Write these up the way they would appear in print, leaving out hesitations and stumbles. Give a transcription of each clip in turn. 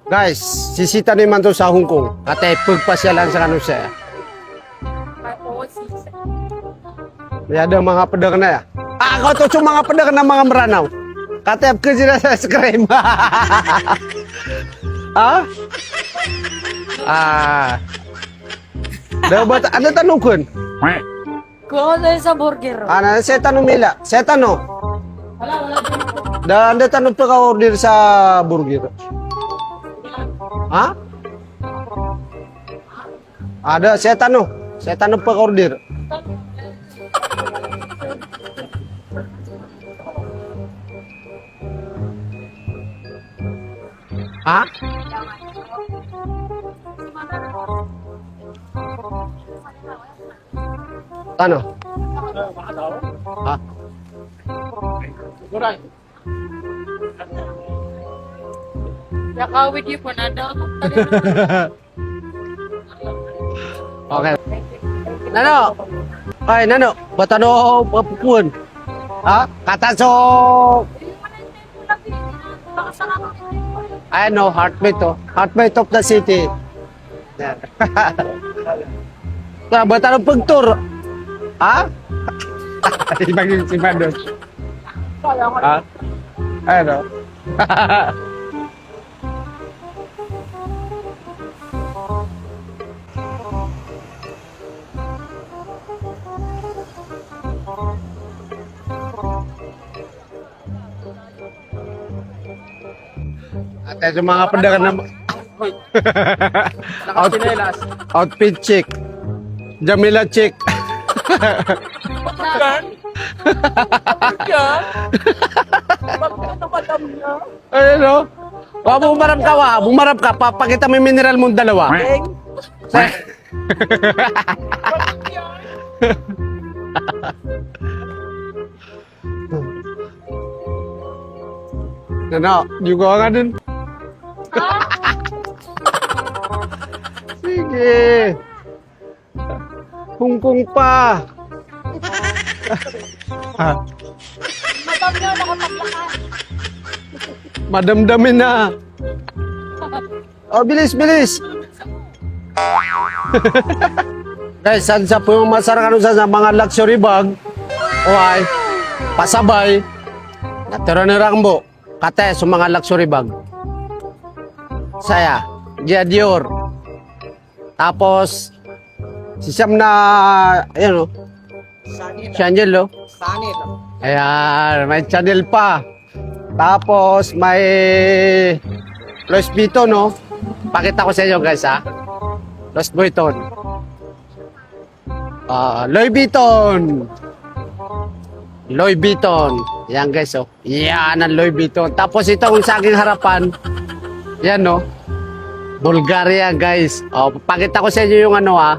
Guys, sisita naman to sa Hong Kong. Ate, pagpasyalan sa kanu siya. Ada mga pedang na ya. Ako to yung mga pedang na mga meranaw. Katep ko sila sa scream. Ha? Dapat ada tanong kun. Ko sa burger. Ana, saya tanong mila. Saya tanong. Wala. Dan ada tanong pa ka order sa burger. Ha? Ada, saya tanong. Saya tanong pa ka order. Ha? Ano? Ha? Ya kawit yun po na daw. Okay. Nano? Ay, nano? Ba't ano papupun? Ha? Katasok! I know, heartbeat to. Heartbeat of the city. Yan. Ba't ano pag-tour? Ha? Ibang yung si Bandot. Ha? Ano? At yung mga pandakan na outfit check. Jamila check. Ayun o. Bumarap ka. Papakita mo yung mineral mong dalawa. Ano? Juga nga din. Sige. Hongkong pa. Madam nyo, nakapaglakas. Madamdamin na. Oh, bilis. Guys, saan sa pumasara ka sa mga luxury bag? O ay, pasabay. Natira ni Rambo. Kate, sa mga luxury bag. Saya, Dior. Tapos, si Sam na, ayun o. Chanel o. Ayan, may Chanel pa. Tapos, may Louis Vuitton o. Pakita ko sa inyo guys ha. Louis Vuitton. Louis Vuitton. Louis Vuitton. Yan guys oh. Yan ang Louis Vuitton. Tapos ito kung sa aking harapan. Yan oh. Bulgaria guys. Oh, pakita ko sa inyo yung ano ha.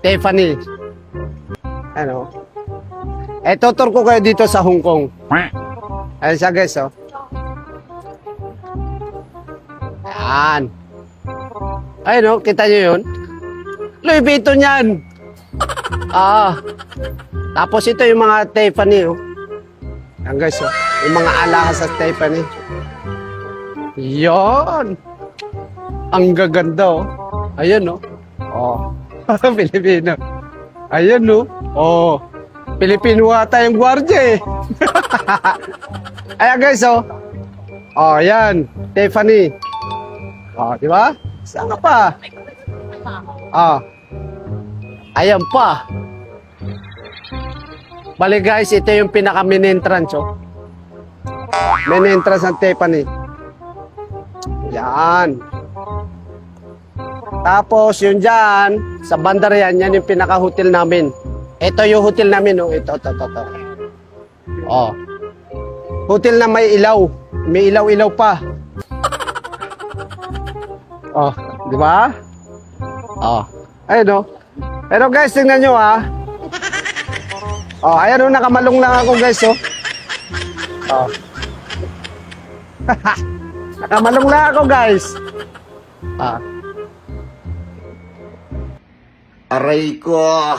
Tiffany. Ano? Tutur ko kayo dito sa Hong Kong. Ayan siya guys oh. Yan. Ayun oh, kita nyo yun. Louis Vuitton yan. Tapos ito yung mga Tiffany oh. Yan guys oh. Yung mga alahas sa Tiffany. Yon. Ang gaganda oh. Ayun oh. Oh. Pilipino. Ayun oh. Oh. Pilipino ata yung gwardiya eh. Ayan guys oh. Oh, yan. Tiffany. Oh, di ba? Saan ka pa? Ayan pa. Bali guys, ito yung pinaka main entrance oh. Main entrance ng Tiffany. Yan. Tapos yun dyan, sa bandar yan yung pinaka hotel namin. Ito yung hotel namin oh. Ito. Oh. Hotel na may ilaw. May ilaw-ilaw pa. Oh, di ba? Oh. Ayun oh. Pero guys, tingnan nyo ha. Oh, ayan oh, nakamalong lang ako guys oh. Oh. Nakamalong lang ako guys. Aray ko.